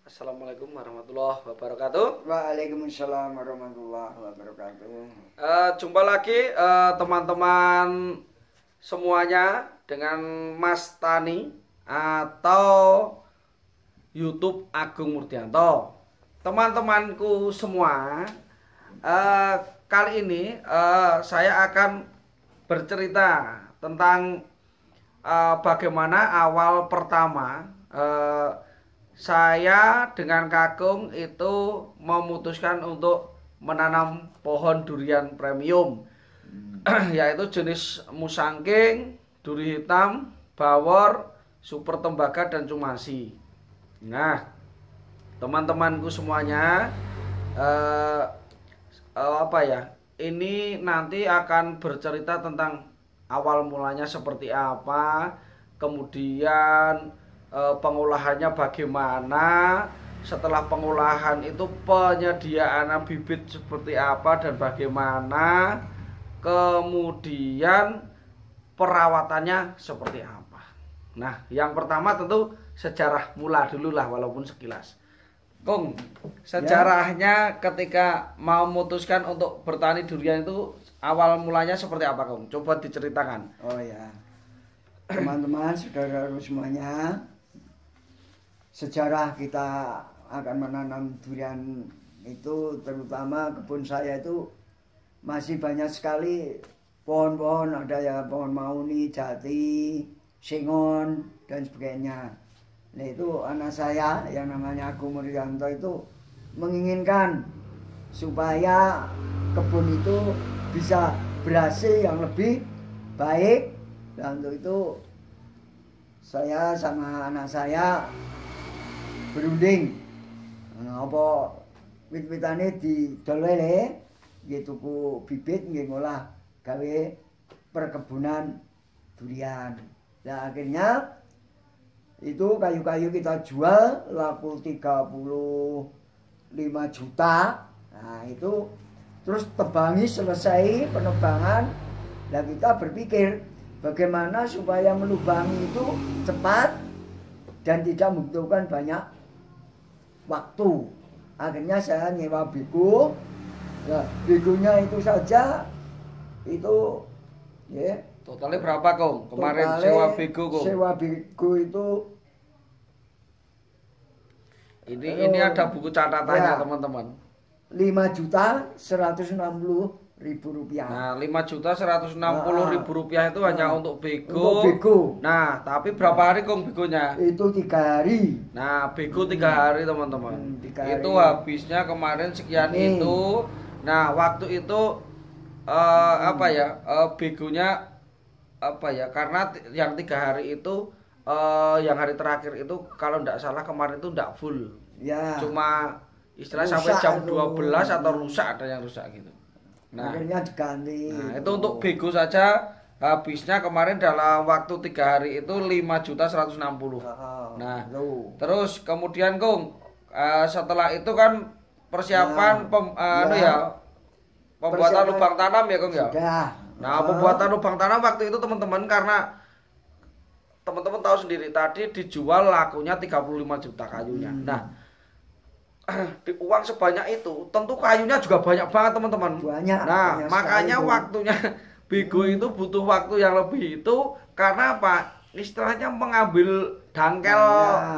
Assalamualaikum warahmatullahi wabarakatuh. Waalaikumsalam warahmatullahi wabarakatuh. Jumpa lagi teman-teman semuanya dengan Mas Tani atau YouTube Agung Murdianto. Teman-temanku semua, kali ini saya akan bercerita tentang bagaimana awal pertama saya dengan Kakung itu memutuskan untuk menanam pohon durian premium yaitu jenis musangking, duri hitam, bawor, super tembaga dan cumasi. Nah, teman-temanku semuanya ini nanti akan bercerita tentang awal mulanya seperti apa, kemudian pengolahannya bagaimana, setelah pengolahan itu penyediaan bibit seperti apa dan bagaimana, kemudian perawatannya seperti apa. Nah, yang pertama tentu sejarah mula dulu lah walaupun sekilas. Kung, sejarahnya ketika mau memutuskan untuk bertani durian itu awal mulanya seperti apa, Kung? Coba diceritakan. Oh ya, teman-teman, saudara semuanya, sejarah kita akan menanam durian itu, terutama kebun saya itu masih banyak sekali pohon-pohon, ada ya pohon mauni, jati, singon dan sebagainya. Nah itu anak saya yang namanya Agung Murdianto itu menginginkan supaya kebun itu bisa berhasil yang lebih baik. Dan untuk itu saya sama anak saya berunding apa wit-witane didol wae nggih tuku bibit nggih ngolah gawe perkebunan durian. Nah akhirnya itu kayu-kayu kita jual laku 35 juta. Nah itu terus tebangi selesai penebangan. Dan kita berpikir bagaimana supaya melubangi itu cepat dan tidak membutuhkan banyak waktu. Akhirnya saya nyewa bego. Nah, begonya itu saja itu ya. Totalnya berapa, Kung? Kemarin sewa bego, Kung? Sewa bego itu ini ada buku catatannya, ya, teman-teman. 5.160.000 rupiah. Nah, 5.160.000 rupiah itu hanya untuk bego. Untuk bego. Nah, tapi berapa hari, Kung, begonya? Itu 3 hari. Nah, bego 3 hari, teman-teman. 3 hari. Itu habisnya kemarin sekian itu. Nah, waktu itu begonya karena yang 3 hari itu yang hari terakhir itu kalau tidak salah kemarin itu tidak full. Ya. Cuma istilahnya sampai jam 12 atau rusak, ada yang rusak gitu. Nah, akhirnya diganti. Nah, itu untuk bego saja habisnya kemarin dalam waktu 3 hari itu 5.160.000. Nah, terus kemudian, Kung, setelah itu kan persiapan pembuatan lubang tanam ya, Kung, ya. Sudah. Nah, pembuatan lubang tanam waktu itu teman-teman, karena teman-teman tahu sendiri tadi dijual lakunya 35 juta kayunya. Nah, di uang sebanyak itu tentu kayunya juga banyak banget, teman-teman. Banyak. Nah, banyak makanya waktunya bego itu butuh waktu yang lebih itu karena apa? Istilahnya mengambil dangkel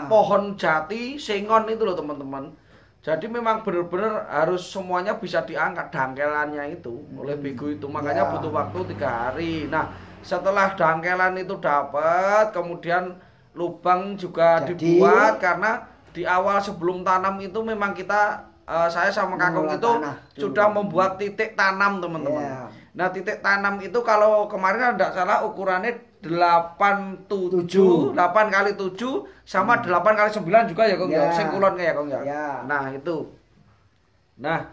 pohon jati, sengon itu loh, teman-teman. Jadi memang benar-benar harus semuanya bisa diangkat dangkelannya itu oleh bego itu. Makanya butuh waktu 3 hari. Nah, setelah dangkelan itu dapat, kemudian lubang juga dibuat karena di awal sebelum tanam itu memang kita saya sama Kakung itu sudah membuat titik tanam, teman-teman. Nah, titik tanam itu kalau kemarin tidak salah ukurannya 8 kali 7 sama 8 kali 9 juga ya, Kong, ya. Sing kulon ya, Kong, ya. Nah, itu. Nah,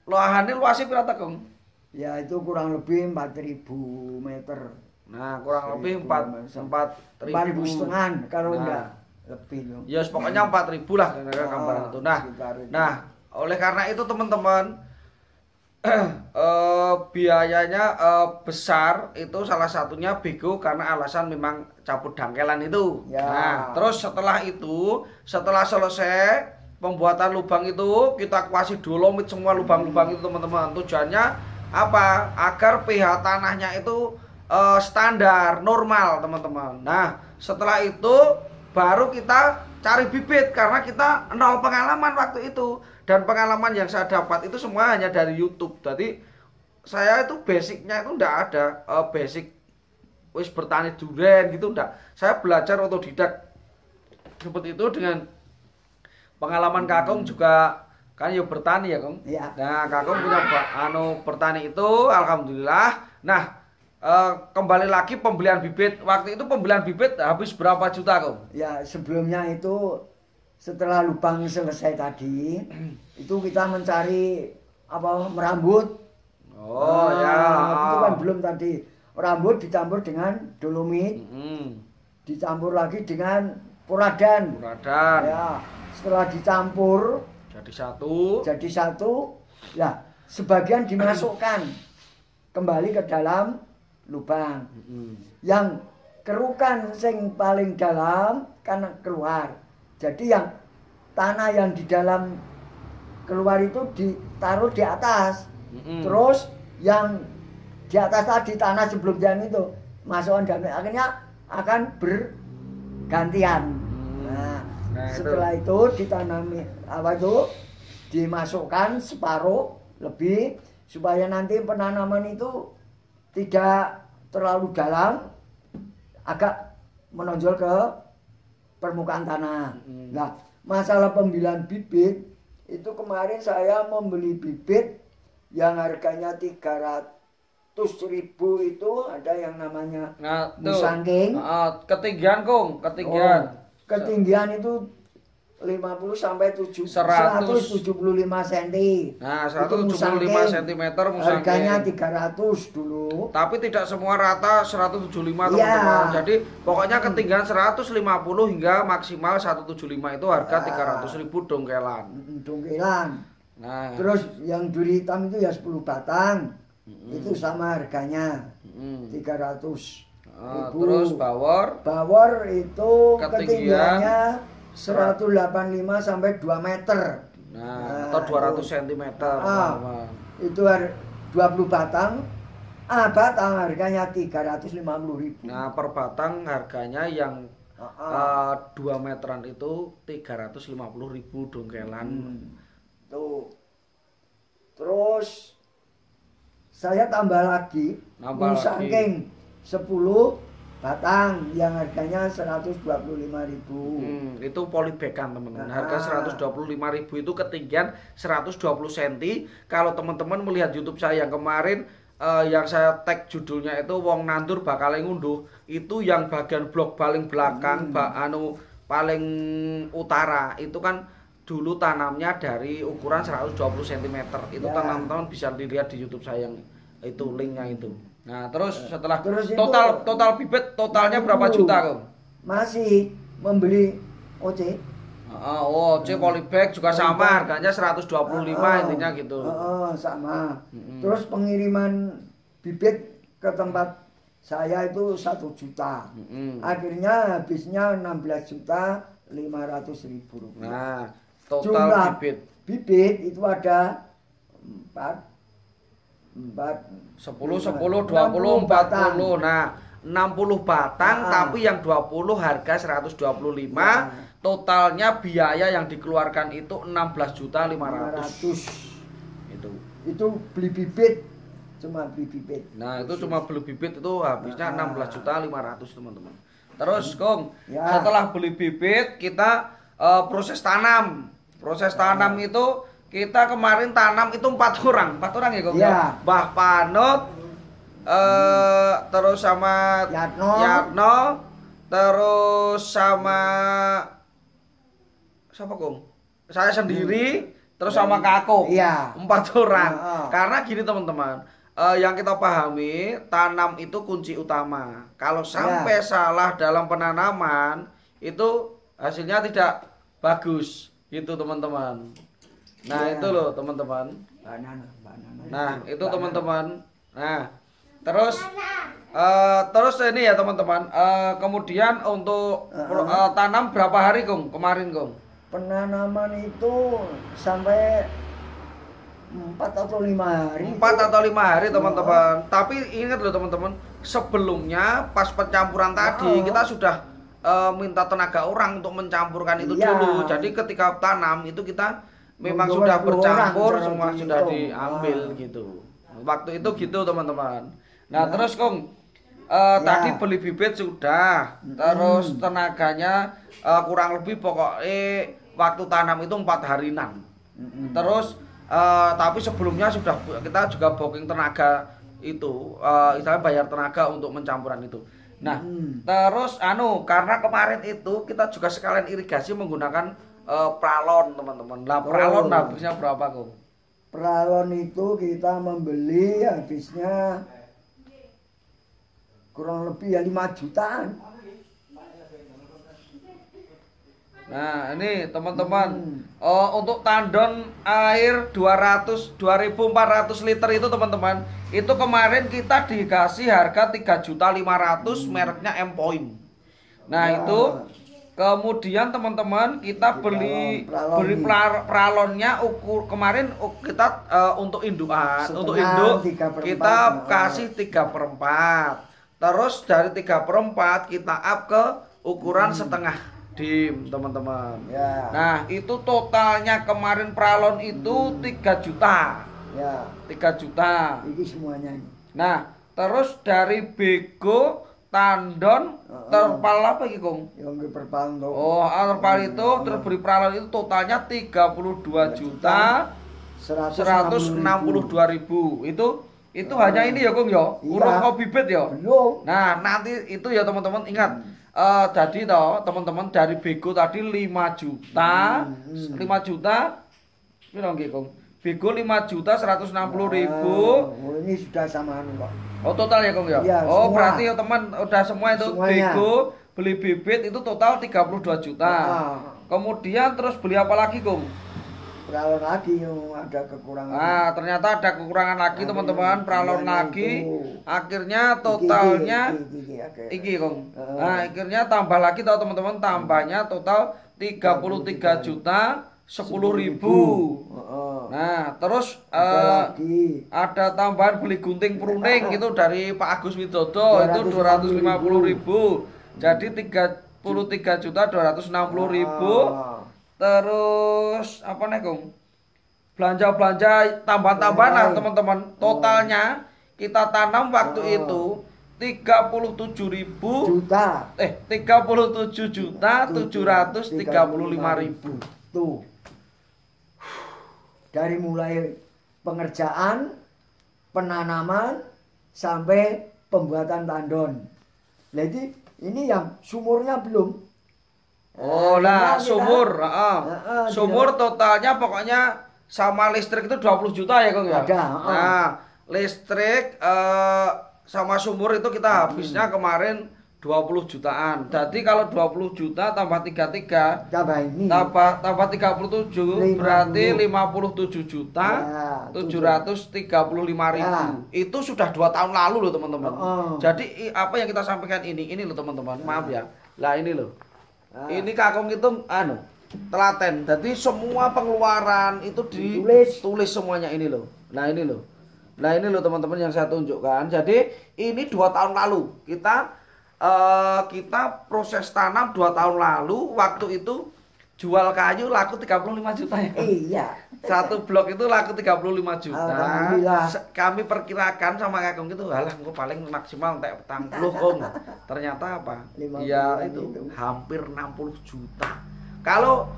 lahannya luasnya berapa, Kong? Ya, itu kurang lebih 4.000 meter. Nah, kurang lebih 4.500 kalau enggak lebih loh. Ya, pokoknya 4.000 lah kira-kira gambaran itu. Nah, oleh karena itu teman-teman biayanya besar itu salah satunya bego karena alasan memang cabut dangkelan itu. Ya. Nah, terus setelah itu, setelah selesai pembuatan lubang itu kita kuasi dolomit semua lubang-lubang itu teman-teman. Tujuannya apa? Agar pH tanahnya itu standar normal teman-teman. Nah, setelah itu baru kita cari bibit karena kita nol pengalaman waktu itu, dan pengalaman yang saya dapat itu semua hanya dari YouTube. Jadi saya itu basicnya itu enggak ada basic wis bertani durian gitu enggak. Saya belajar otodidak seperti itu dengan pengalaman Kakung juga kan ya bertani ya, Kong. Iya. Nah, Kakung punya bertani itu alhamdulillah. Nah, kembali lagi pembelian bibit. Waktu itu pembelian bibit habis berapa juta, Kong? Ya, sebelumnya itu setelah lubang selesai tadi, itu kita mencari apa merambut. Oh, ya. Itu kan belum tadi. Rambut dicampur dengan dolomit. Dicampur lagi dengan puradan. Ya, setelah dicampur jadi satu, ya sebagian dimasukkan kembali ke dalam lubang. Yang kerukan sing paling dalam kan keluar. Jadi yang tanah yang di dalam keluar itu ditaruh di atas. Terus yang di atas tadi tanah sebelumnya itu masukkan dan akhirnya akan bergantian. Nah, setelah itu ditanami apa itu dimasukkan separuh lebih supaya nanti penanaman itu tidak terlalu dalam, agak menonjol ke permukaan tanah. Nah, masalah pembelian bibit itu kemarin saya membeli bibit yang harganya 300.000 itu ada yang namanya Musangking. Ketinggian, Kong, ketinggian. Ketinggian itu 50 sampai 175 cm. Nah, 175 cm Musangking. Harganya 300 dulu. Tapi tidak semua rata 175 teman-teman. Jadi pokoknya ketinggian 150 hingga maksimal 175 itu harga 300.000 dongkelan. Dongkelan. Nah, terus yang duri hitam itu ya 10 batang. Itu sama harganya. 300. Terus bawor itu ketinggiannya 185 sampai 2 meter. Nah, atau 200 cm. Itu 20 batang. Batang harganya 350.000. Nah, per batang harganya yang 2 meteran itu 350.000 dongkelan. Tuh. Terus saya tambah lagi Musangking 10 batang yang harganya 125.000. Itu polybagan teman-teman. Harga 125.000 itu ketinggian 120 cm. Kalau teman-teman melihat YouTube saya yang kemarin yang saya tag judulnya itu wong nandur bakal ngunduh, itu yang bagian blok paling belakang paling utara itu kan dulu tanamnya dari ukuran 120 cm. Itu teman-teman bisa dilihat di YouTube saya yang itu linknya itu. Nah, terus setelah total bibit totalnya berapa juta, Kong? Masih membeli OC. OC polybag juga sama harganya 125 intinya gitu. Sama. Terus pengiriman bibit ke tempat saya itu 1 juta. Akhirnya habisnya 16.500.000 rupiah. Nah, total bibit itu ada 10, 10, 20, 40. Nah, 60 batang tapi yang 20 harga 125. Totalnya biaya yang dikeluarkan itu 16.500.000. Itu beli bibit, cuma beli bibit. Nah, itu cuma beli bibit itu habisnya 16.500.000, teman-teman. Terus, Kong, setelah beli bibit kita proses tanam. Proses tanam itu kita kemarin tanam itu 4 orang ya, Kong. Mbah Panut, terus sama Yatno, terus sama siapa, Kong? Saya sendiri, terus sama Kakung. 4 orang. Karena gini teman-teman, yang kita pahami tanam itu kunci utama. Kalau sampai salah dalam penanaman itu hasilnya tidak bagus, gitu teman-teman. Nah, itu loh teman-teman. Banana. Nah, itu teman-teman. Nah, terus terus ini ya teman-teman. Kemudian untuk tanam berapa hari, Kong? Kemarin, Kong? Penanaman itu sampai 4 atau 5 hari. 4 atau 5 hari teman-teman. Tapi ingat loh teman-teman, sebelumnya pas pencampuran tadi kita sudah minta tenaga orang untuk mencampurkan itu dulu. Jadi ketika tanam itu kita memang sudah bercampur, semua sudah diambil gitu. Waktu itu gitu teman-teman. Nah terus Kong, tadi beli bibit sudah, terus tenaganya kurang lebih pokoknya waktu tanam itu 4 harian. Terus tapi sebelumnya sudah kita juga booking tenaga itu, istilahnya bayar tenaga untuk mencampuran itu. Nah, terus karena kemarin itu kita juga sekalian irigasi menggunakan pralon teman-teman. Nah, pralon habisnya berapa, Kong? Pralon itu kita membeli habisnya kurang lebih ya 5 jutaan. Nah, ini teman-teman. Untuk tandon air 2400 liter itu teman-teman. Itu kemarin kita dikasih harga 3.500.000 mereknya M Point. Nah, itu kemudian teman-teman kita beli pralonnya kemarin kita untuk indukan, untuk induk kita kasih 3/4. Terus dari 3/4 kita up ke ukuran setengah dim teman-teman. Nah itu totalnya kemarin pralon itu 3 juta. 3 juta. Ini semuanya. Nah terus dari bego tandon terpal apa iki, Kong? Yang terpal. Terpal itu terus beri pralon itu totalnya 32 juta 162.000. Itu hanya ini ya, Kong ya. Urung kau bibit ya. Nah nanti itu ya teman-teman ingat. Jadi teman-teman dari bego tadi 5 juta, 5 juta, berapa nggih, Kong? Bego 5.160.000. Ini sudah sama kok. Total ya, Kong ya? Semua. Berarti ya teman udah semua itu semuanya. bego, beli bibit itu total 32 juta. Kemudian terus beli apa lagi, Kong? Pralon lagi yang ada kekurangan. Ternyata ada kekurangan lagi teman-teman, pralon lagi. Akhirnya totalnya iki, Kong. Nah, akhirnya tambah lagi teman-teman, tambahnya total 33 juta 10.000. Nah, terus ada tambahan beli gunting pruning itu dari Pak Agus Widodo itu 250.000. Jadi 33 juta 260.000. Terus apa nih, Kong? Belanja tambahan-tambahan lah teman-teman. Totalnya kita tanam waktu itu 37 juta 735.000. Tuh. Dari mulai pengerjaan, penanaman sampai pembuatan tandon. Jadi ini yang sumurnya belum. Sumur. Sumur totalnya pokoknya sama listrik itu 20 juta ya, Kong ya? Ada. Nah, listrik sama sumur itu kita habisnya kemarin 20 jutaan. Jadi kalau 20 juta tambah 33 tambah 37 berarti 57 juta 735.000. Itu sudah 2 tahun lalu loh teman-teman. Jadi apa yang kita sampaikan ini loh teman-teman. Maaf ya. Lah ini loh. Ini Kakong itu telaten. Jadi semua pengeluaran itu ditulis semuanya ini loh. Nah ini loh teman-teman yang saya tunjukkan. Jadi ini 2 tahun lalu kita proses tanam 2 tahun lalu. Waktu itu jual kayu laku 35 juta ya. Iya. Satu blok itu laku 35 juta. Alhamdulillah. Kami perkirakan sama Kakong itu, alah engko paling maksimal entek 40, Kong. Ternyata apa? Ya itu hampir 60 juta. Kalau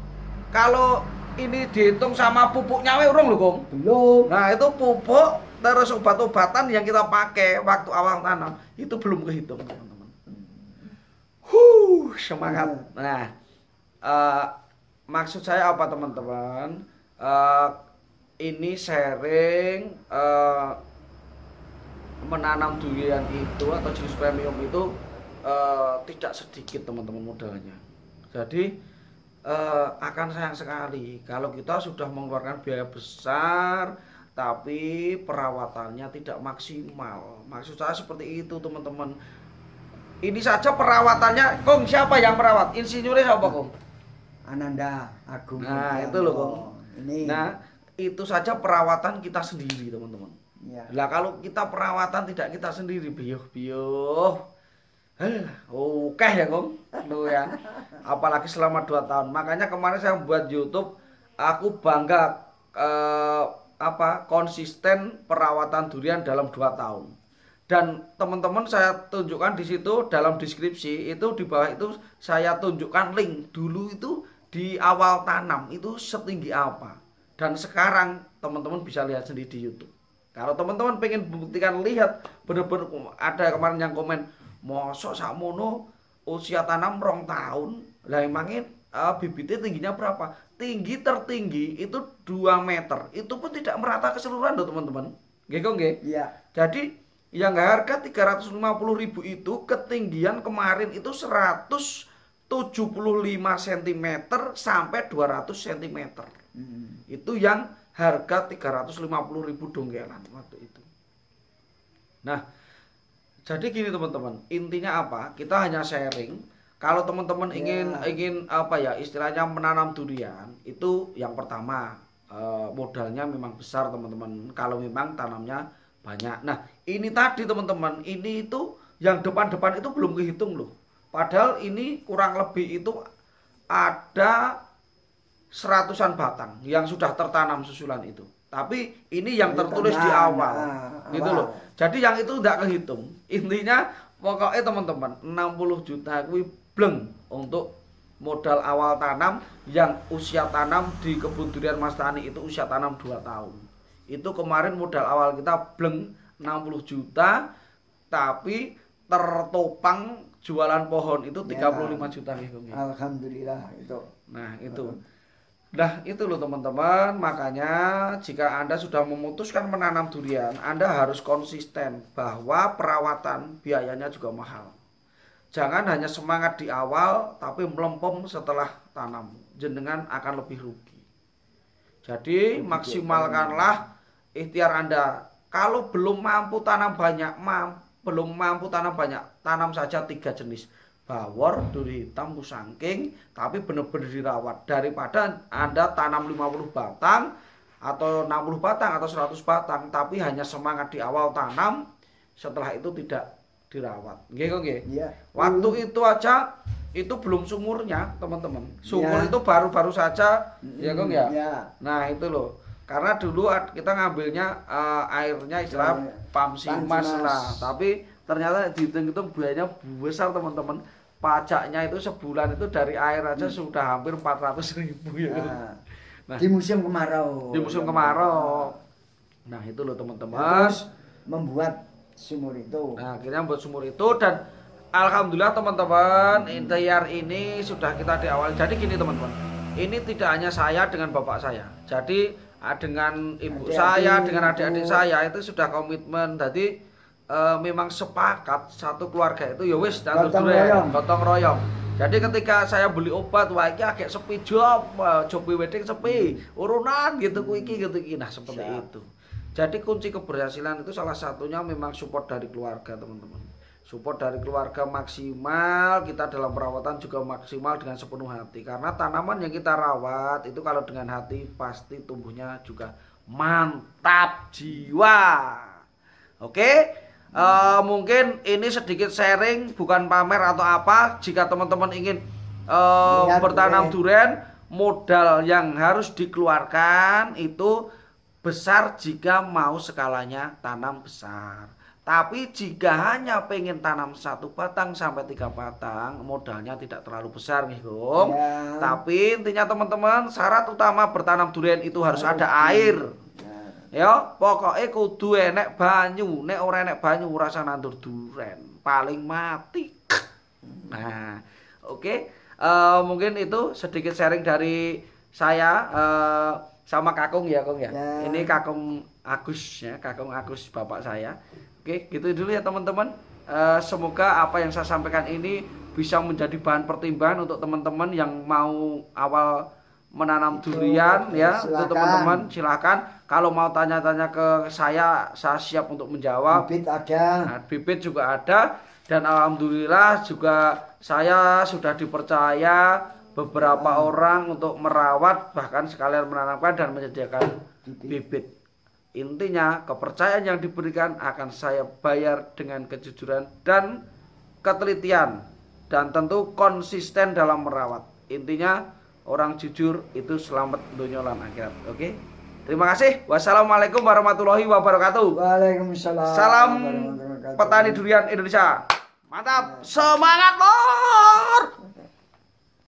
ini dihitung sama pupuknya urung lho, Kong. Belum. Nah, itu pupuk terus obat-obatan yang kita pakai waktu awal tanam itu belum kehitung, teman-teman. Semangat. Nah, maksud saya apa teman-teman? Ini sharing menanam durian itu atau jenis premium itu tidak sedikit teman-teman modalnya. Jadi akan sayang sekali kalau kita sudah mengeluarkan biaya besar tapi perawatannya tidak maksimal. Maksud saya seperti itu teman-teman. Ini saja perawatannya, Kong, siapa yang merawat? Insinyurnya siapa, Kong? Ananda Agung. Nah, itu loh, Kong. Ini. Nah, itu saja perawatan kita sendiri, teman-teman. Ya. Lah kalau kita perawatan tidak kita sendiri, biyuh. Oke ya, Kong. Loh ya. Apalagi selama 2 tahun. Makanya kemarin saya buat YouTube, aku bangga konsisten perawatan durian dalam 2 tahun. Dan teman-teman saya tunjukkan di situ dalam deskripsi itu di bawah itu saya tunjukkan link dulu itu di awal tanam itu setinggi apa. Dan sekarang teman-teman bisa lihat sendiri di YouTube. Kalau teman-teman pengen buktikan, lihat bener-bener ada kemarin yang komen, mosok sakmono usia tanam 2 tahun. Lah emangnya bibitnya tingginya berapa? Tinggi tertinggi itu 2 meter. Itu pun tidak merata keseluruhan loh teman-teman. Nggih kok nggih? Iya. Jadi yang harga 350.000 itu ketinggian kemarin itu 175 cm sampai 200 cm. Itu yang harga 350.000 dongkelan waktu itu. Nah, jadi gini teman-teman, intinya apa? Kita hanya sharing. Kalau teman-teman ingin istilahnya menanam durian, itu yang pertama modalnya memang besar teman-teman. Kalau memang tanamnya banyak. Nah, ini tadi teman-teman, ini itu yang depan-depan itu belum kehitung loh. Padahal ini kurang lebih itu ada 100-an batang yang sudah tertanam susulan itu. Tapi ini yang tertulis di awal. Gitu loh. Jadi yang itu tidak kehitung. Intinya pokoknya teman-teman 60 juta kuwi bleng untuk modal awal tanam yang usia tanam di kebun durian Mas Tani itu usia tanam 2 tahun. Itu kemarin modal awal kita bleng 60 juta tapi tertopang jualan pohon itu 35 juta nih. Alhamdulillah itu. Nah, itu. Nah, itu loh teman-teman, makanya jika Anda sudah memutuskan menanam durian, Anda harus konsisten bahwa perawatan biayanya juga mahal. Jangan hanya semangat di awal tapi melempem setelah tanam. Jenengan akan lebih rugi. Jadi maksimalkanlah ikhtiar Anda. Kalau belum mampu tanam banyak, tanam saja 3 jenis. Bawor, duri hitam, musangking, tapi benar-benar dirawat. Daripada Anda tanam 50 batang atau 60 batang atau 100 batang tapi hanya semangat di awal tanam, setelah itu tidak dirawat. Nggih kok nggih? Iya. Waktu itu aja itu belum sumurnya, teman-teman. Sumur itu baru-baru saja, ya kok ya? Nah, itu loh. Karena dulu kita ngambilnya airnya istilah pamsimas lah, tapi ternyata dihitung-hitung biayanya besar teman-teman. Pajaknya itu sebulan itu dari air aja sudah hampir 400.000 ya. Nah, di musim kemarau. Di musim kemarau. Nah, itu loh teman-teman. Terus membuat sumur itu. Nah, akhirnya buat sumur itu dan alhamdulillah teman-teman, ikhtiar ini sudah kita di awal. Jadi gini teman-teman. Ini tidak hanya saya dengan bapak saya. Jadi dengan ibu saya, dengan adik-adik saya itu sudah komitmen. Jadi memang sepakat satu keluarga itu ya wis gotong royong. Jadi ketika saya beli obat wah iki agak sepi job wedding sepi, urunan gitu iki. Nah, seperti itu. Jadi kunci keberhasilan itu salah satunya memang support dari keluarga, teman-teman. Support dari keluarga maksimal, kita dalam perawatan juga maksimal dengan sepenuh hati. Karena tanaman yang kita rawat itu kalau dengan hati pasti tumbuhnya juga mantap jiwa. Oke? Mungkin ini sedikit sharing, bukan pamer atau apa. Jika teman-teman ingin bertanam durian, modal yang harus dikeluarkan itu besar jika mau skalanya tanam besar. Tapi jika hanya pengen tanam 1 batang sampai 3 batang, modalnya tidak terlalu besar nih Gong. Tapi intinya teman-teman, syarat utama bertanam durian itu harus ada air. Ya, pokoknya kudu enek banyu. Nek ora enek banyu ora usah nandur duren, paling mati. Nah, oke. Mungkin itu sedikit sharing dari saya sama Kakung ya, Kong ya. Ini Kakung Agus ya, Kakung Agus bapak saya. Oke, gitu dulu ya teman-teman. Semoga apa yang saya sampaikan ini bisa menjadi bahan pertimbangan untuk teman-teman yang mau awal menanam durian ya. Untuk teman-teman silakan kalau mau tanya-tanya ke saya siap untuk menjawab. Bibit ada. Nah, bibit juga ada dan alhamdulillah juga saya sudah dipercaya beberapa orang untuk merawat bahkan sekalian menanamkan dan menyediakan bibit. Intinya kepercayaan yang diberikan akan saya bayar dengan kejujuran dan ketelitian dan tentu konsisten dalam merawat. Intinya orang jujur itu selamat dunia lan akhirat. Oke. Terima kasih. Wassalamualaikum warahmatullahi wabarakatuh. Waalaikumsalam. Salam petani durian Indonesia. Mantap. Semangat, Lor.